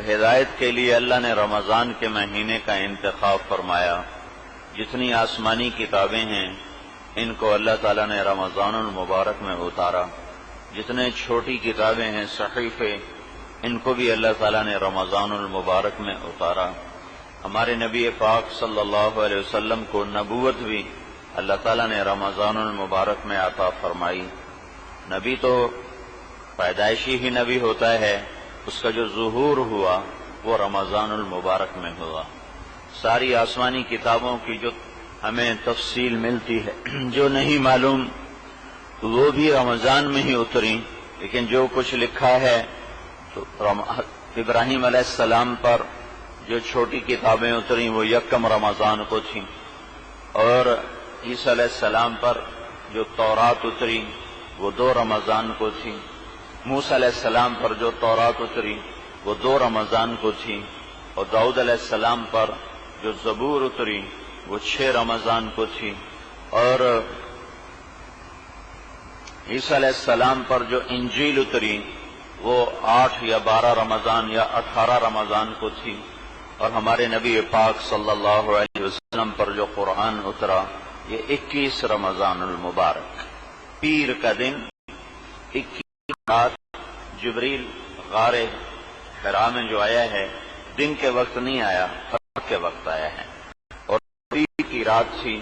ہدایت کے لیے اللہ نے رمضان کے مہینے کا انتخاب فرمایا۔ جتنی آسمانی کتابیں ہیں ان کو اللہ تعالیٰ نے رمضان المبارک میں اتارا، جتنے چھوٹی کتابیں ہیں صحیفے ان کو بھی اللہ تعالیٰ نے رمضان المبارک میں اتارا۔ ہمارے نبی پاک صلی اللہ علیہ وسلم کو نبوت بھی اللہ تعالیٰ نے رمضان المبارک میں عطا فرمائی۔ نبی تو پیدائشی ہی نبی ہوتا ہے، اس کا جو ظہور ہوا وہ رمضان المبارک میں ہوا۔ ساری آسمانی کتابوں کی جو ہمیں تفصیل ملتی ہے، جو نہیں معلوم وہ بھی رمضان میں ہی اتری، لیکن جو کچھ لکھا ہے تو ابراہیم علیہ السلام پر جو چھوٹی کتابیں اتری وہ یکم رمضان کو تھیں، اور عیسیٰ علیہ السلام پر جو تورات اتری وہ 2 رمضان کو تھی، موسیٰ علیہ السلام پر جو تورات اتری وہ 2 رمضان کو تھی، اور داؤد علیہ السلام پر جو زبور اتری وہ 6 رمضان کو تھی، اور عیسیٰ علیہ السلام پر جو انجیل اتری وہ 8 یا 12 رمضان یا 18 رمضان کو تھی، اور ہمارے نبی پاک صلی اللہ علیہ وسلم پر جو قرآن اترا یہ 21 رمضان المبارک، پیر کا دن 21 رات جبریل غار حرا میں جو آیا ہے دن کے وقت نہیں آیا، رات کے وقت آیا ہے، اور پیر کی رات تھی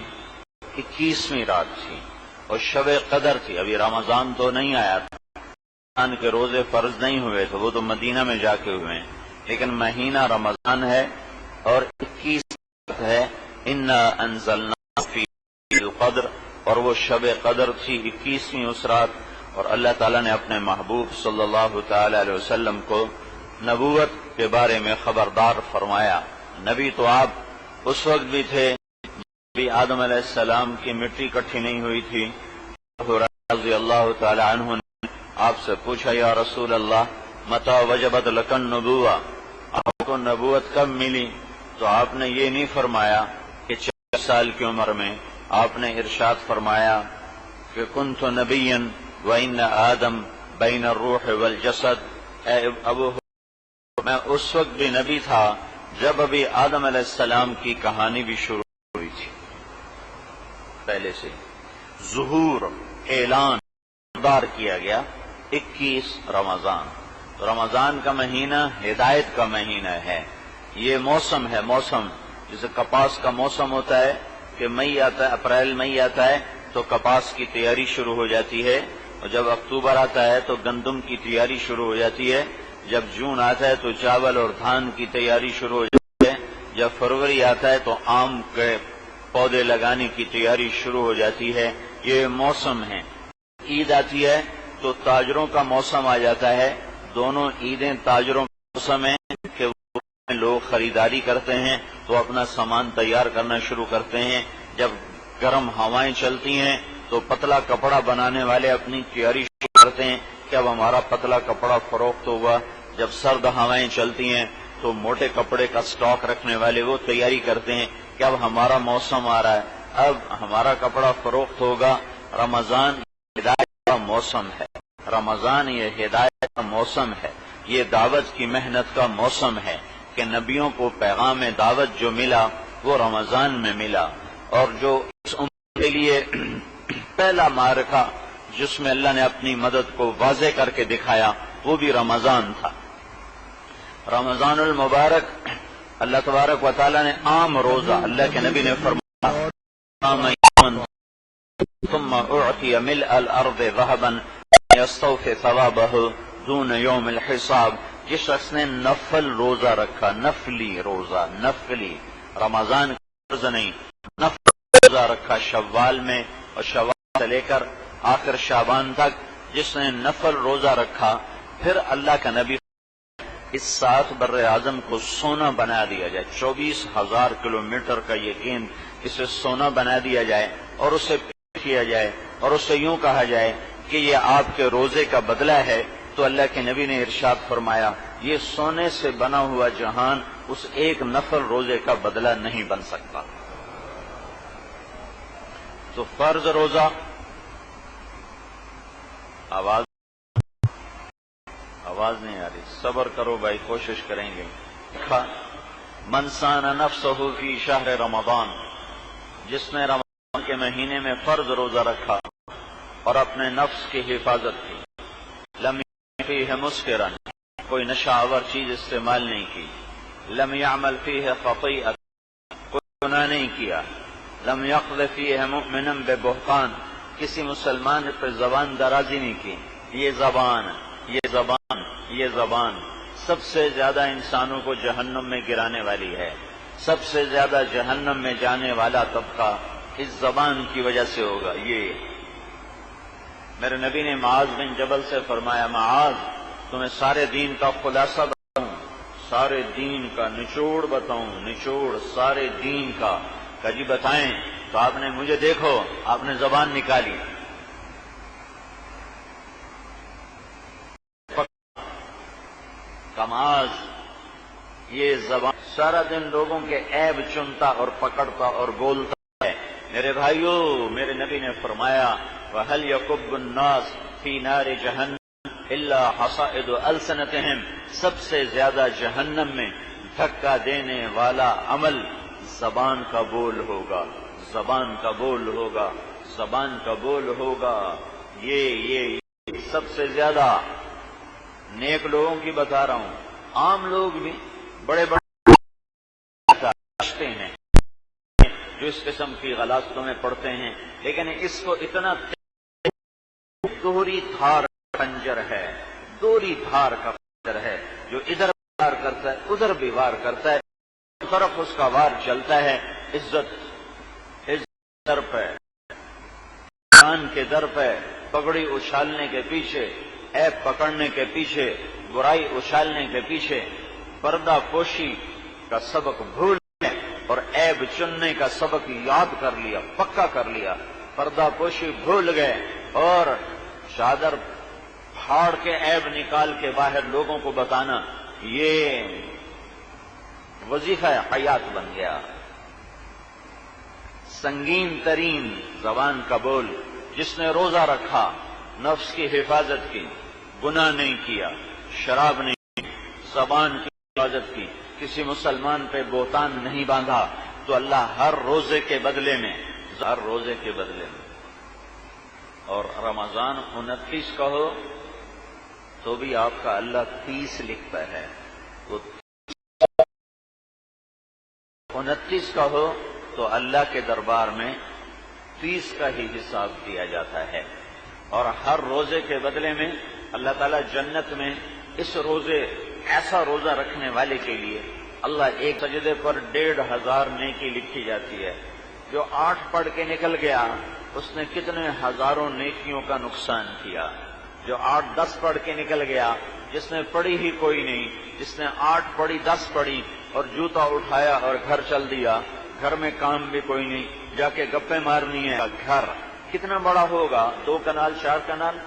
21ویں رات تھی، اور شب قدر تھی۔ ابھی رمضان تو نہیں آیا تھا، رمضان کے روزے فرض نہیں ہوئے تھے، وہ تو مدینہ میں جا کے ہوئے ہیں، لیکن مہینہ رمضان ہے اور 21 ہے، انا انزلنا فی القدر، اور وہ شب قدر تھی 21ویں اس رات، اور اللہ تعالیٰ نے اپنے محبوب صلی اللہ تعالی علیہ وسلم کو نبوت کے بارے میں خبردار فرمایا۔ نبی تو آپ اس وقت بھی تھے بھی آدم علیہ السلام کی مٹی اکٹھی نہیں ہوئی تھی۔ رضی اللہ تعالی عنہ نے آپ سے پوچھا، یا رسول اللہ متی وجبت لک النبوہ، آپ کو نبوت کب ملی؟ تو آپ نے یہ نہیں فرمایا کہ 40 سال کی عمر میں، آپ نے ارشاد فرمایا کہ کنت نبیا وان آدم بین الروح والجسد، اے ابو میں اس وقت بھی نبی تھا جب ابھی آدم علیہ السلام کی کہانی بھی شروع ہوئی تھی، پہلے سے ظہور اعلان بار کیا گیا 21 رمضان۔ رمضان کا مہینہ ہدایت کا مہینہ ہے، یہ موسم ہے، موسم جیسے کپاس کا موسم ہوتا ہے کہ مئی آتا ہے، اپریل مئی آتا ہے تو کپاس کی تیاری شروع ہو جاتی ہے، اور جب اکتوبر آتا ہے تو گندم کی تیاری شروع ہو جاتی ہے، جب جون آتا ہے تو چاول اور دھان کی تیاری شروع ہو جاتی ہے، جب فروری آتا ہے تو آم کے پودے لگانے کی تیاری شروع ہو جاتی ہے۔ یہ موسم ہے۔ عید آتی ہے تو تاجروں کا موسم آ جاتا ہے، دونوں عیدیں تاجروں کا موسم ہے کہ لوگ خریداری کرتے ہیں تو اپنا سامان تیار کرنا شروع کرتے ہیں۔ جب گرم ہوائیں چلتی ہیں تو پتلا کپڑا بنانے والے اپنی تیاری شروع کرتے ہیں کہ اب ہمارا پتلا کپڑا فروخت ہوگا۔ جب سرد ہوائیں چلتی ہیں تو موٹے کپڑے کا سٹاک رکھنے والے وہ تیاری کرتے ہیں کہ اب ہمارا موسم آ رہا ہے، اب ہمارا کپڑا فروخت ہوگا۔ رمضان ہدایت کا موسم ہے، رمضان یہ ہدایت کا موسم ہے، یہ دعوت کی محنت کا موسم ہے کہ نبیوں کو پیغام دعوت جو ملا وہ رمضان میں ملا، اور جو اس امت کے لیے پہلا معرکہ جس میں اللہ نے اپنی مدد کو واضح کر کے دکھایا وہ بھی رمضان تھا۔ رمضان المبارک اللہ تبارک و تعالی نے عام روزہ، اللہ کے نبی نے فرمایا ثم اعطی ملء الارض ذهبا يستوفي ثوابه دون يوم الحساب، جس شخص نے نفل روزہ رکھا، نفلی روزہ، نفلی رمضان کا فرض نہیں، نفل روزہ رکھا شوال میں، اور شوال سے لے کر آخر شعبان تک جس نے نفل روزہ رکھا، پھر اللہ کا نبی اس 7 بر اعظم کو سونا بنا دیا جائے، 24,000 کلومیٹر کا یہ گیند، اسے سونا بنا دیا جائے اور اسے پیش کیا جائے اور اسے یوں کہا جائے کہ یہ آپ کے روزے کا بدلہ ہے، تو اللہ کے نبی نے ارشاد فرمایا یہ سونے سے بنا ہوا جہان اس ایک نفل روزے کا بدلہ نہیں بن سکتا۔ تو فرض روزہ، آواز آواز نہیں آ رہی، صبر کرو بھائی، کوشش کریں گے۔ من سان نفسہ فی شہر رمضان، جس نے رمضان کے مہینے میں فرض روزہ رکھا اور اپنے نفس کی حفاظت کی، لم فیہ مسکرا، کوئی نشہ آور چیز استعمال نہیں کی، لم یعمل فیہ خطیئۃ، کوئی گناہ نہیں کیا، لم یقذف فیہ مؤمنا ببہتان، کسی مسلمان پر زبان درازی نہیں کی۔ یہ زبان سب سے زیادہ انسانوں کو جہنم میں گرانے والی ہے۔ سب سے زیادہ جہنم میں جانے والا طبقہ اس زبان کی وجہ سے ہوگا۔ یہ میرے نبی نے معاذ بن جبل سے فرمایا، معاذ تمہیں سارے دین کا خلاصہ بتاؤں، سارے دین کا نچوڑ بتاؤں، نچوڑ سارے دین کا۔ کہ جی بتائیں، تو آپ نے مجھے دیکھو، آپ نے زبان نکالی، معاذ یہ زبان سارا دن لوگوں کے عیب چنتا اور پکڑتا اور بولتا ہے۔ میرے بھائیو، میرے نبی نے فرمایا، وَهَلْ يَكُبُّ النَّاسِ فِي نَارِ جَهَنَّمَ إِلَّا حَصَائِدُ أَلْسِنَتِهِمْ، سب سے زیادہ جہنم میں دھکا دینے والا عمل زبان کا بول ہوگا، زبان کا بول ہوگا، زبان کا بول ہوگا۔ یہ سب سے زیادہ نیک لوگوں کی بتا رہا ہوں، عام لوگ بھی بڑے بڑے ہیں جو اس قسم کی غلاظتوں میں پڑتے ہیں، لیکن اس کو اتنا دوہری دھار خنجر ہے، دوہری دھار کا خنجر ہے، جو ادھر وار کرتا ہے ادھر بھی وار کرتا ہے، طرف اس کا وار چلتا ہے۔ عزت در پہ، ایمان کے در پہ، پگڑی اچھالنے کے پیچھے، عیب پکڑنے کے پیچھے، برائی اچھالنے کے پیچھے پردہ پوشی کا سبق بھول گئے اور عیب چننے کا سبق یاد کر لیا، پکا کر لیا۔ پردہ پوشی بھول گئے اور چادر پھاڑ کے عیب نکال کے باہر لوگوں کو بتانا، یہ وظیفہ حیات بن گیا۔ سنگین ترین زبان کا بول، جس نے روزہ رکھا، نفس کی حفاظت کی، گناہ نہیں کیا، شراب نہیں کی، زبان کی حفاظت کی، کسی مسلمان پہ بہتان نہیں باندھا، تو اللہ ہر روزے کے بدلے میں، ہر روزے کے بدلے میں، اور رمضان 29 کا ہو تو بھی آپ کا اللہ 30 لکھتا ہے، تو 29 کا ہو تو اللہ کے دربار میں 30 کا ہی حساب دیا جاتا ہے۔ اور ہر روزے کے بدلے میں اللہ تعالیٰ جنت میں اس روزے، ایسا روزہ رکھنے والے کے لیے اللہ ایک سجدے پر 1500 نیکی لکھی جاتی ہے۔ جو 8 پڑھ کے نکل گیا اس نے کتنے ہزاروں نیکیوں کا نقصان کیا۔ جو 8-10 پڑھ کے نکل گیا، جس نے پڑھی ہی کوئی نہیں، جس نے 8 پڑھی 10 پڑھی اور جوتا اٹھایا اور گھر چل دیا، گھر میں کام بھی کوئی نہیں، جا کے گپے مارنی ہے، گھر کتنا بڑا ہوگا، 2 کنال 4 کنال،